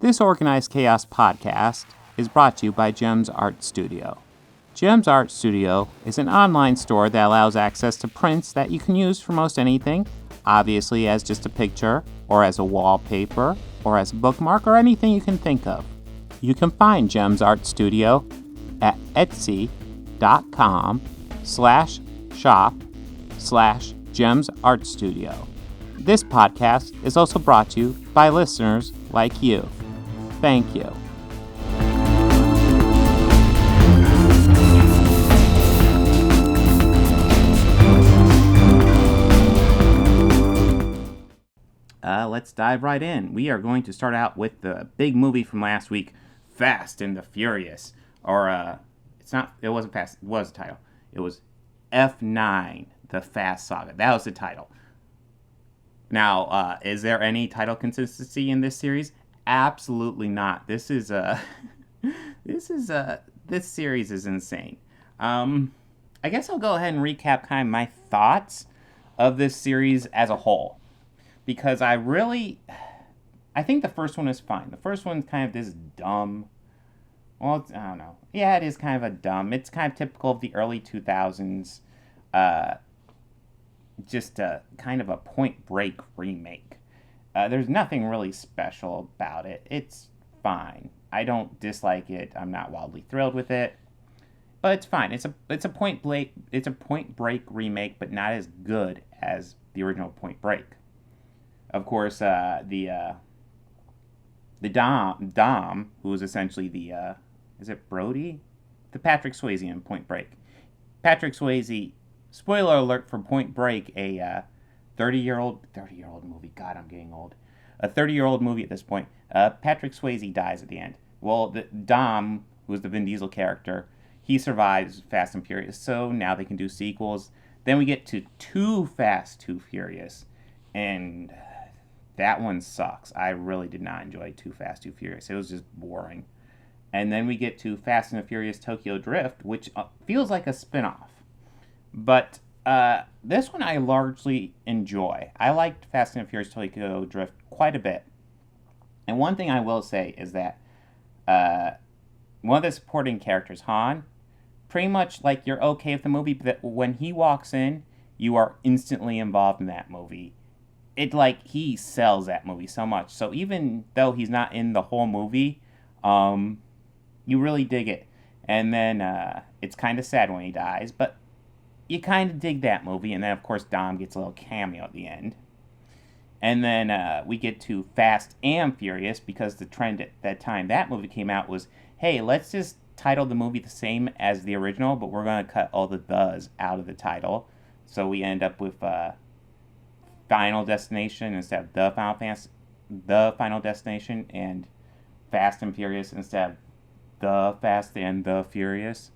This Organized Chaos podcast is brought to you by Gems Art Studio. Gems Art Studio is an online store that allows access to prints that you can use for most anything, obviously as just a picture, or as a wallpaper, or as a bookmark, or anything you can think of. You can find Gems Art Studio at etsy.com/shop/Gems Art Studio. This podcast is also brought to you by listeners like you. Thank you. Let's dive right in. We are going to start out with the big movie from last week, Fast and the Furious. Or, it wasn't Fast, it was the title. It was F9, The Fast Saga. That was the title. Now, is there any title consistency in this series? Absolutely not. This series is insane. I guess I'll go ahead and recap kind of my thoughts of this series as a whole. Because I think the first one is fine. The first one's kind of this dumb, well, I don't know. Yeah, it is kind of it's kind of typical of the early 2000s, just kind of a Point Break remake. There's nothing really special about it. It's fine. I don't dislike it. I'm not wildly thrilled with it, but it's fine. It's a Point Break remake, but not as good as the original Point Break. Of course, the Dom, who is essentially is it Brody? The Patrick Swayze in Point Break. Patrick Swayze, spoiler alert for Point Break, a 30-year-old movie. God, I'm getting old. A 30-year-old movie at this point. Patrick Swayze dies at the end. Well, the Dom, who is the Vin Diesel character, he survives Fast and Furious, so now they can do sequels. Then we get to Too Fast, Too Furious, and that one sucks. I really did not enjoy Too Fast, Too Furious. It was just boring. And then we get to Fast and the Furious Tokyo Drift, which feels like a spin-off. But this one I largely enjoy. I liked Fast and the Furious Tokyo Drift quite a bit. And one thing I will say is that one of the supporting characters, Han, pretty much like you're okay with the movie, but when he walks in, you are instantly involved in that movie. He sells that movie so much. So even though he's not in the whole movie, you really dig it. And then it's kind of sad when he dies, but you kind of dig that movie. And then, of course, Dom gets a little cameo at the end. And then we get to Fast and Furious, because the trend at that time that movie came out was, hey, let's just title the movie the same as the original, but we're going to cut all the thes out of the title. So we end up with Final Destination instead of The Final Destination, and Fast and Furious instead of The Fast and the Furious.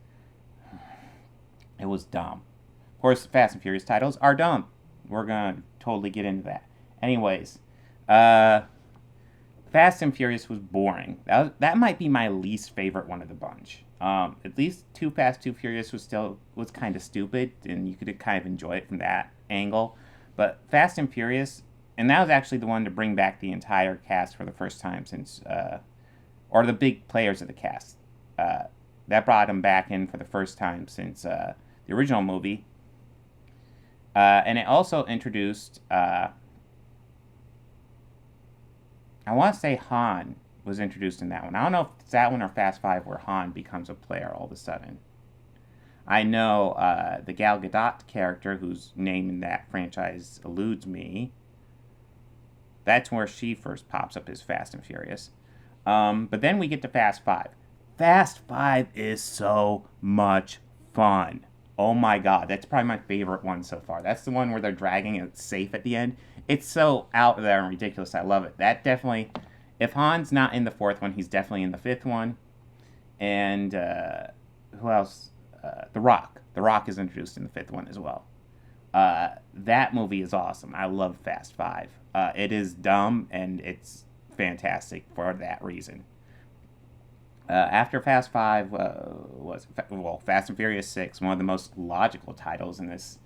It was dumb. Of course, Fast and Furious titles are dumb. We're going to totally get into that. Anyways, Fast and Furious was boring. That might be my least favorite one of the bunch. At least Too Fast, Too Furious was kind of stupid, and you could kind of enjoy it from that angle. But Fast and Furious, and that was actually the one to bring back the entire cast for the first time since, or the big players of the cast. That brought them back in for the first time since the original movie. And it also introduced, I want to say Han was introduced in that one. I don't know if it's that one or Fast 5 where Han becomes a player all of a sudden. I know the Gal Gadot character, whose name in that franchise eludes me, that's where she first pops up as Fast and Furious. But then we get to Fast 5. Fast 5 is so much fun. Oh my god, that's probably my favorite one so far. That's the one where they're dragging it safe at the end. It's so out there and ridiculous. I love it. That definitely, if Han's not in the fourth one, he's definitely in the fifth one. And who else? The Rock. The Rock is introduced in the fifth one as well. That movie is awesome. I love Fast 5. It is dumb, and it's fantastic for that reason. After Fast 5 Fast and Furious 6, one of the most logical titles in this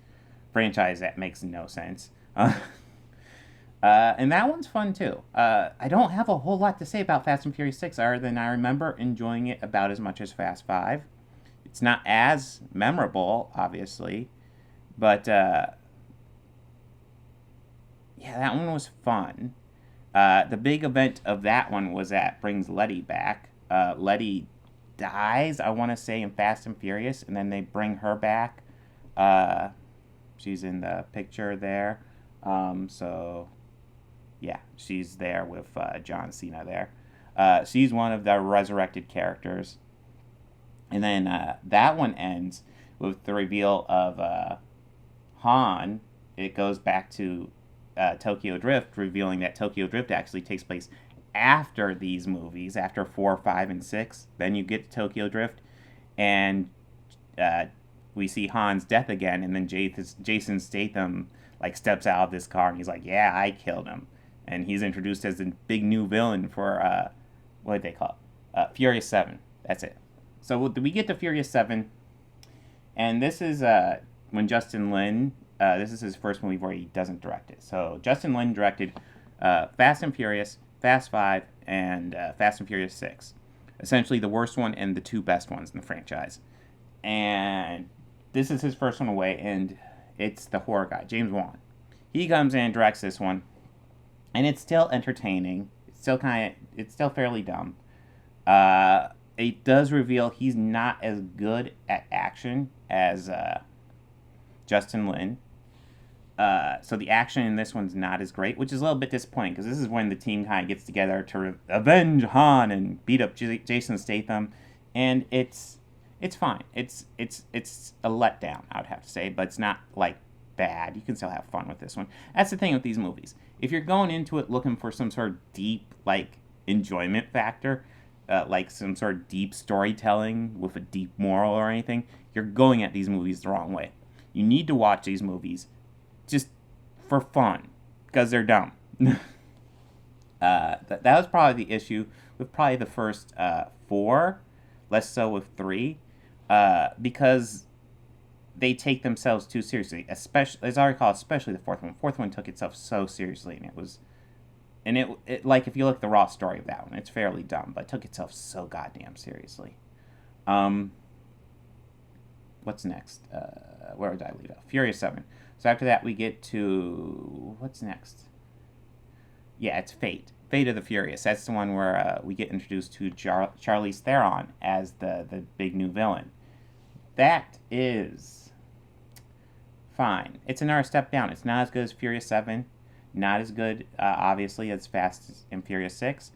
franchise that makes no sense. And that one's fun too. I don't have a whole lot to say about Fast and Furious 6 other than I remember enjoying it about as much as Fast 5. It's not as memorable, obviously, but yeah, that one was fun. The big event of that one was that brings Letty back. Letty dies, I want to say, in Fast and Furious, and then they bring her back. Uh, she's in the picture there. So yeah, she's there with John Cena there. She's one of the resurrected characters. And then that one ends with the reveal of Han. It goes back to Tokyo Drift, revealing that Tokyo Drift actually takes place after these movies, after 4, 5, and 6. Then you get to Tokyo Drift, and we see Han's death again, and then Jason Statham like steps out of this car, and he's like, "Yeah, I killed him." And he's introduced as the big new villain for what did they call it? Furious 7. That's it. So we get to Furious 7, and this is when Justin Lin. This is his first movie where he doesn't direct it. So Justin Lin directed Fast and Furious, Fast 5, and Fast and Furious 6. Essentially the worst one and the two best ones in the franchise. And this is his first one away, and it's the horror guy, James Wan. He comes in and directs this one, and it's still entertaining. It's still fairly dumb. It does reveal he's not as good at action as Justin Lin. So the action in this one's not as great, which is a little bit disappointing because this is when the team kind of gets together to avenge Han and beat up Jason Statham, and it's fine. It's a letdown, I would have to say, but it's not like bad. You can still have fun with this one. That's the thing with these movies. If you're going into it looking for some sort of deep like enjoyment factor, like some sort of deep storytelling with a deep moral or anything, you're going at these movies the wrong way. You need to watch these movies just for fun because they're dumb. That was probably the issue with probably the first 4, less so with 3, because they take themselves too seriously. Especially, as I recall, especially the fourth one. Fourth one took itself so seriously, and it like if you look at the raw story of that one, it's fairly dumb, but it took itself so goddamn seriously. What's next? Where did I leave off? Furious 7. So after that, we get to what's next? Yeah, it's Fate. Fate of the Furious. That's the one where we get introduced to Charlize Theron as the big new villain. That is fine. It's another step down. It's not as good as Furious 7. Not as good, obviously, as Fast and Furious 6.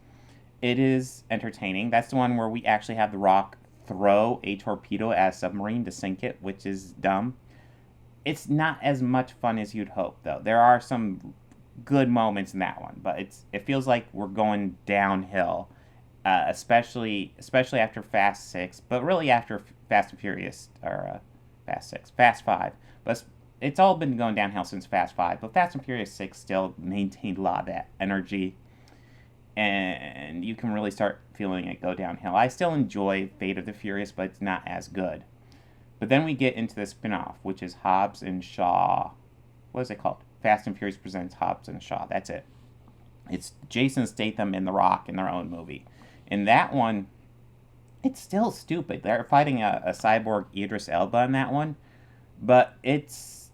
It is entertaining. That's the one where we actually have The Rock throw a torpedo at a submarine to sink it, which is dumb. It's not as much fun as you'd hope, though. There are some good moments in that one, but it feels like we're going downhill, especially after Fast 6, but really after Fast and Furious, or Fast 6, Fast 5. But it's all been going downhill since Fast 5, but Fast and Furious 6 still maintained a lot of that energy, and you can really start feeling it go downhill. I still enjoy Fate of the Furious, but it's not as good. But then we get into the spin-off, which is Hobbs and Shaw. What is it called? Fast and Furious Presents Hobbs and Shaw. That's it. It's Jason Statham and The Rock in their own movie. In that one, it's still stupid. They're fighting a cyborg Idris Elba in that one. But it's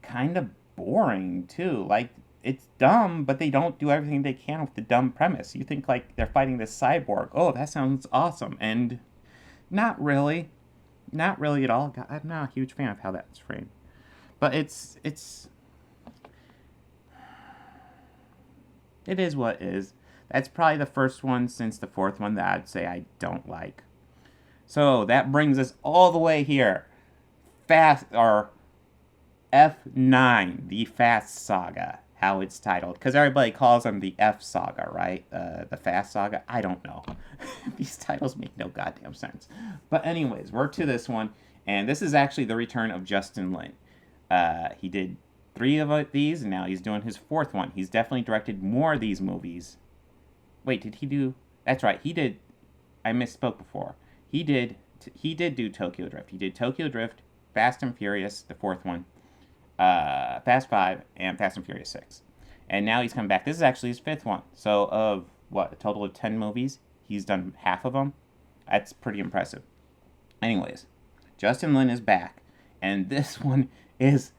kind of boring, too. Like, it's dumb, but they don't do everything they can with the dumb premise. You think, like, they're fighting this cyborg. Oh, that sounds awesome. And not really. Not really at all. I'm not a huge fan of how that's framed. But it is what it is. That's probably the first one since the fourth one that I'd say I don't like. So that brings us all the way here. F9, the Fast Saga, how it's titled. Because everybody calls them the F Saga, right? The Fast Saga. I don't know. These titles make no goddamn sense. But anyways, we're to this one. And this is actually the return of Justin Lin. He did 3 of these, and now he's doing his 4th one. He's definitely directed more of these movies. Wait, did he do... That's right, he did... I misspoke before. He did do Tokyo Drift. He did Tokyo Drift, Fast and Furious, the 4th one, Fast 5, and Fast and Furious 6. And now he's coming back. This is actually his 5th one. So of, what, a total of 10 movies, he's done half of them. That's pretty impressive. Anyways, Justin Lin is back. And this one is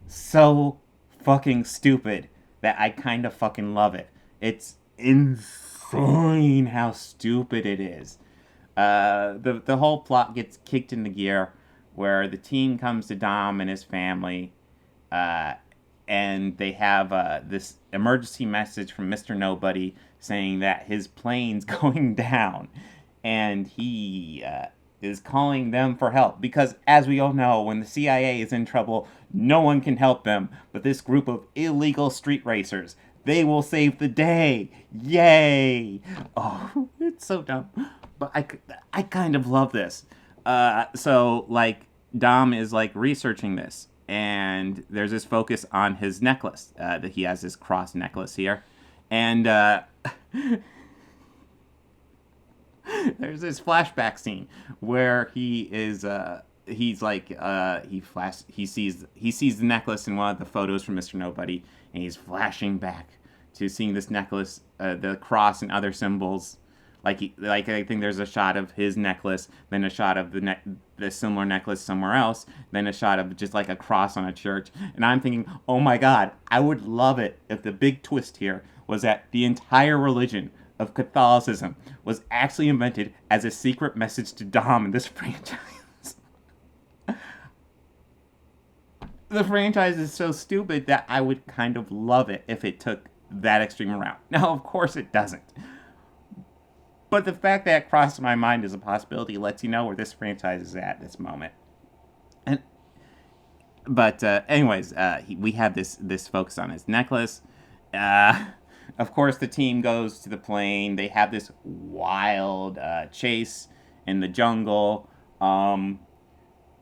so fucking stupid that I kind of fucking love it. It's insane how stupid it is. The whole plot gets kicked into gear where the team comes to Dom and his family, and they have this emergency message from Mr. Nobody saying that his plane's going down, and he is calling them for help because, as we all know, when the CIA is in trouble, no one can help them but this group of illegal street racers. They will save the day. Yay! Oh, it's so dumb. But I kind of love this. So, like, Dom is, like, researching this. And there's this focus on his necklace. That he has this cross necklace here. And there's this flashback scene where he is... he's like he sees the necklace in one of the photos from Mr. Nobody, and he's flashing back to seeing this necklace, the cross and other symbols. Like I think there's a shot of his necklace, then a shot of the similar necklace somewhere else, then a shot of just like a cross on a church. And I'm thinking, oh my God, I would love it if the big twist here was that the entire religion of Catholicism was actually invented as a secret message to Dom in this franchise. The franchise is so stupid that I would kind of love it if it took that extreme route. Now, of course it doesn't. But the fact that it crossed my mind as a possibility lets you know where this franchise is at this moment. Anyways, we have this focus on his necklace. Of course, the team goes to the plane. They have this wild chase in the jungle.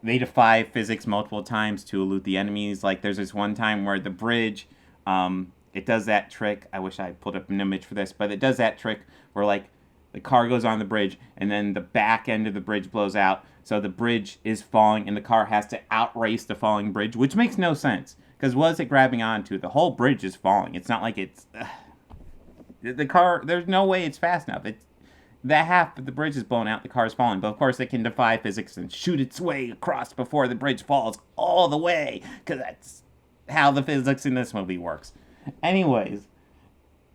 They defy physics multiple times to elude the enemies. Like, there's this one time where the bridge, it does that trick. I wish I pulled up an image for this, but it does that trick where, like, the car goes on the bridge, and then the back end of the bridge blows out, so the bridge is falling, and the car has to outrace the falling bridge, which makes no sense, because what is it grabbing onto? The whole bridge is falling. It's not like it's... the car, there's no way it's fast enough. It's that half of the bridge is blown out, the car is falling, but of course it can defy physics and shoot its way across before the bridge falls all the way, because that's how the physics in this movie works. Anyways,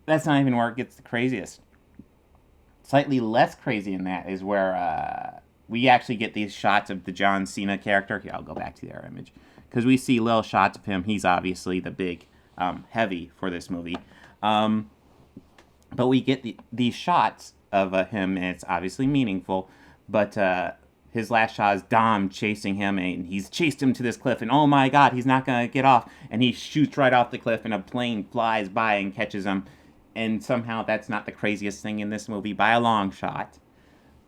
that's not even where it gets the craziest. Slightly less crazy in that is where we actually get these shots of the John Cena character. Here, I'll go back to their image. Because we see little shots of him. He's obviously the big heavy for this movie. But we get these shots of him, and it's obviously meaningful. But his last shot is Dom chasing him, and he's chased him to this cliff. And oh my God, he's not going to get off. And he shoots right off the cliff, and a plane flies by and catches him. And somehow that's not the craziest thing in this movie by a long shot.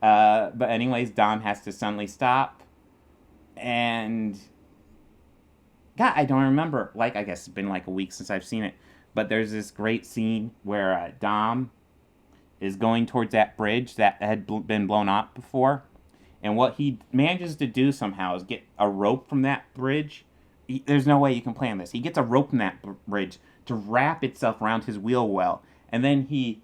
But anyways, Dom has to suddenly stop. And... God, I don't remember. Like, I guess it's been like a week since I've seen it. But there's this great scene where Dom is going towards that bridge that had been blown up before. And what he manages to do somehow is get a rope from that bridge. There's no way you can plan this. He gets a rope from that bridge to wrap itself around his wheel well. And then he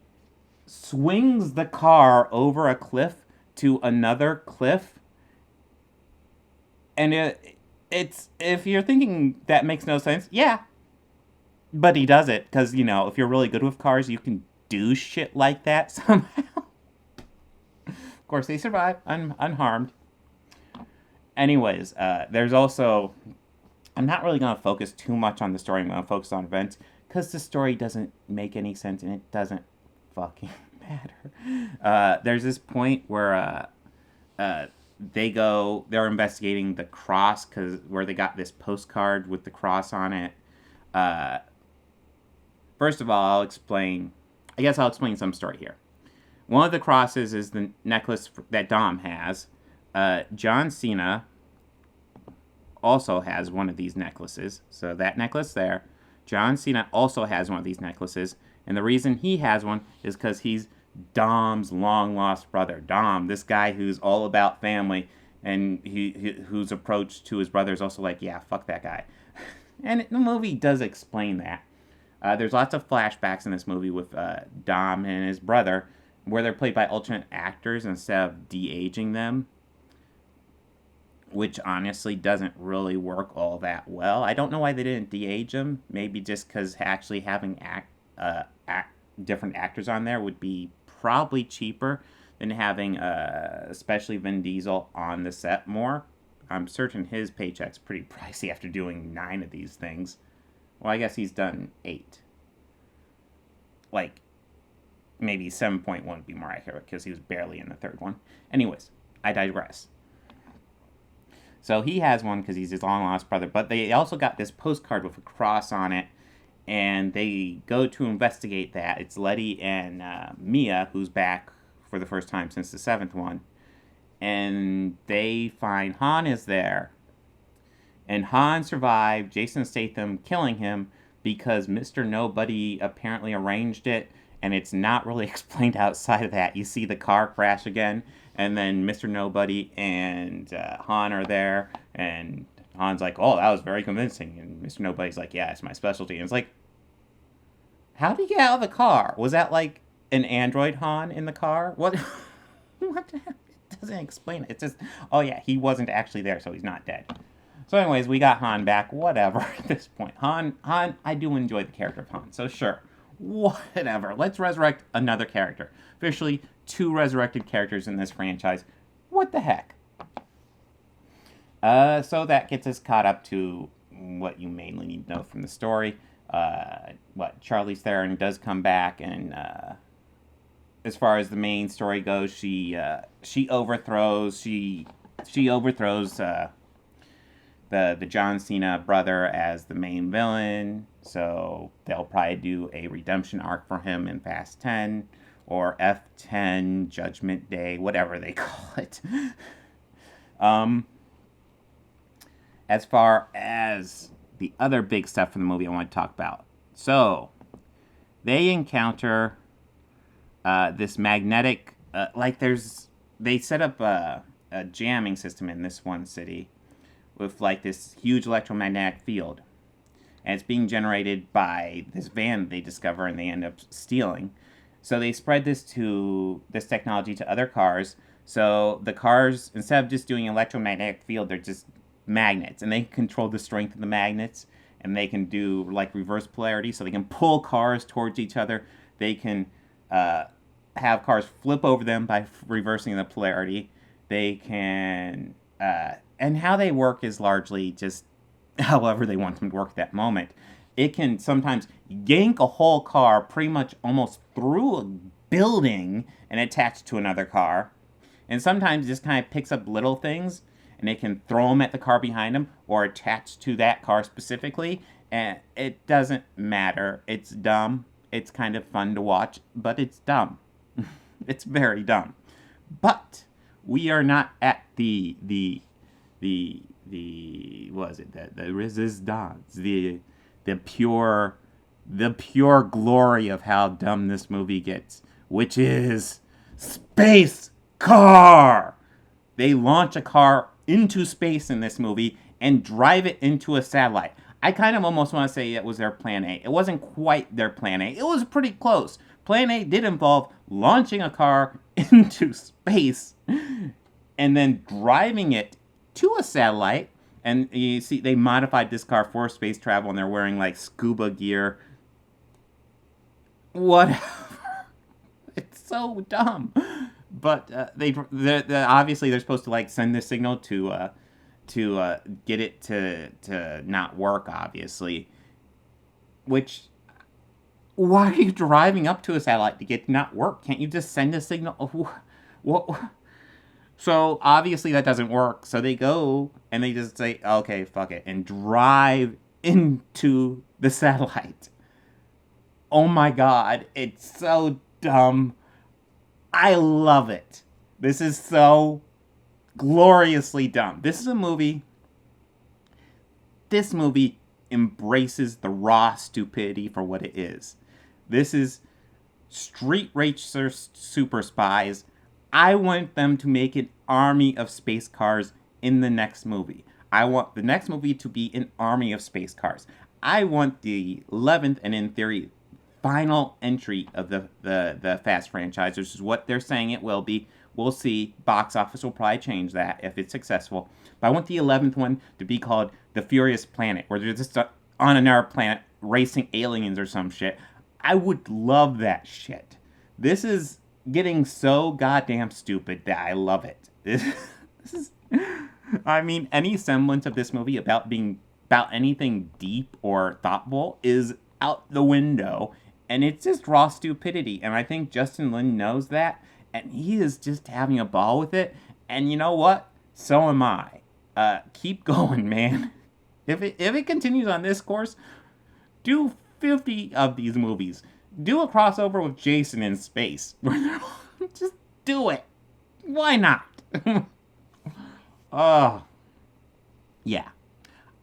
swings the car over a cliff to another cliff. And it's, if you're thinking that makes no sense, yeah. But he does it because, you know, if you're really good with cars, you can do shit like that somehow. Of course, they survive unharmed. Anyways, there's also... I'm not really going to focus too much on the story. I'm going to focus on events because the story doesn't make any sense and it doesn't fucking matter. There's this point where they're investigating the cross where they got this postcard with the cross on it. First of all, I'll explain some story here. One of the crosses is the necklace that Dom has. John Cena also has one of these necklaces. So that necklace there. John Cena also has one of these necklaces. And the reason he has one is because he's Dom's long-lost brother. Dom, this guy who's all about family, and whose approach to his brother is also like, yeah, fuck that guy. And the movie does explain that. There's lots of flashbacks in this movie with Dom and his brother, where they're played by alternate actors instead of de-aging them, which honestly doesn't really work all that well. I don't know why they didn't de-age them. Maybe just because actually having different actors on there would be probably cheaper than having especially Vin Diesel on the set more. I'm certain his paycheck's pretty pricey after doing 9 of these things. Well, I guess he's done 8. Like, maybe 7.1 would be more accurate because he was barely in the third one. Anyways, I digress. So he has one because he's his long-lost brother, but they also got this postcard with a cross on it, and they go to investigate that. It's Letty and Mia, who's back for the first time since the 7th one, and they find Han is there. And Han survived Jason Statham killing him because Mr. Nobody apparently arranged it, and it's not really explained outside of that. You see the car crash again, and then Mr. Nobody and Han are there, and Han's like, oh, that was very convincing. And Mr. Nobody's like, yeah, it's my specialty. And it's like, how did he get out of the car? Was that like an android Han in the car? What? What the heck? It doesn't explain it. It's just, oh yeah, he wasn't actually there, so he's not dead. So anyways, we got Han back, whatever, at this point. Han, I do enjoy the character of Han, so sure, whatever. Let's resurrect another character. Officially, 2 resurrected characters in this franchise. What the heck? So that gets us caught up to what you mainly need to know from the story. Charlize Theron does come back, and as far as the main story goes, she overthrows the John Cena brother as the main villain, so they'll probably do a redemption arc for him in Fast 10, or F10, Judgment Day, whatever they call it. As far as the other big stuff from the movie I want to talk about. So, they encounter this magnetic, they set up a jamming system in this one city, with like this huge electromagnetic field, and it's being generated by this van they discover and they end up stealing. So they spread this technology to other cars. So the cars, instead of just doing electromagnetic field, they're just magnets, and they can control the strength of the magnets, and they can do like reverse polarity, so they can pull cars towards each other. They can have cars flip over them by reversing the polarity. They can and how they work is largely just however they want them to work at that moment. It can sometimes yank a whole car pretty much almost through a building and attach to another car. And sometimes it just kind of picks up little things, and it can throw them at the car behind them or attach to that car specifically. And it doesn't matter. It's dumb. It's kind of fun to watch, but it's dumb. It's very dumb. But we are not at the what is it, the resistance, the pure glory of how dumb this movie gets, which is space car. They launch a car into space in this movie and drive it into a satellite. I kind of almost want to say it was their plan A. It wasn't quite their plan A. It was pretty close. Plan A did involve launching a car into space and then driving it to a satellite. And you see, they modified this car for space travel, and they're wearing like scuba gear. Whatever. It's so dumb. But obviously they're supposed to like send this signal to get it to not work, obviously. Which, why are you driving up to a satellite to get it to not work? Can't you just send a signal? What? So obviously that doesn't work. So they go and they just say, okay, fuck it, and drive into the satellite. Oh my god, it's so dumb. I love it. This is so gloriously dumb. This movie embraces the raw stupidity for what it is. This is street racer super spies. I want them to make an army of space cars in the next movie. I want the next movie to be an army of space cars. I want the 11th and, in theory, final entry of the Fast franchise, which is what they're saying it will be. We'll see. Box office will probably change that if it's successful. But I want the 11th one to be called The Furious Planet, where they're just on another planet racing aliens or some shit. I would love that shit. This is getting so goddamn stupid that I love it. This is... I mean, any semblance of this movie about anything deep or thoughtful is out the window, and it's just raw stupidity. And I think Justin Lin knows that, and he is just having a ball with it. And you know what? So am I. Keep going, man. If it continues on this course, do 50 of these movies. Do a crossover with Jason in space. Just do it. Why not? Oh, yeah.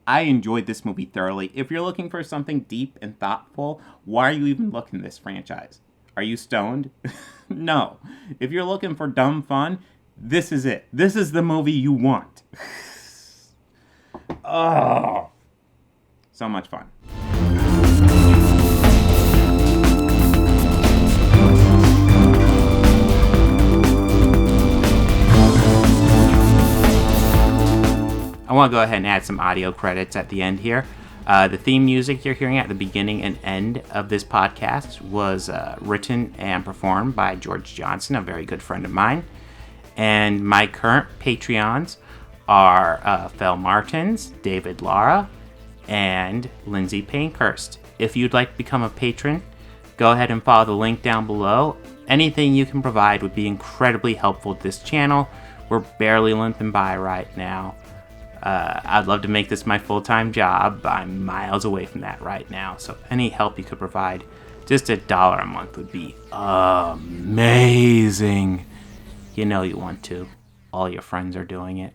I enjoyed this movie thoroughly. If you're looking for something deep and thoughtful, why are you even looking at this franchise? Are you stoned? No. If you're looking for dumb fun, this is it. This is the movie you want. Oh, so much fun. I want to go ahead and add some audio credits at the end here. The theme music you're hearing at the beginning and end of this podcast was written and performed by George Johnson, a very good friend of mine. And my current Patreons are Fel Martins, David Lara, and Lindsay Pankhurst. If you'd like to become a patron, go ahead and follow the link down below. Anything you can provide would be incredibly helpful to this channel. We're barely limping by right now. I'd love to make this my full-time job. I'm miles away from that right now. So any help you could provide, just $1 a month would be amazing. You know you want to. All your friends are doing it.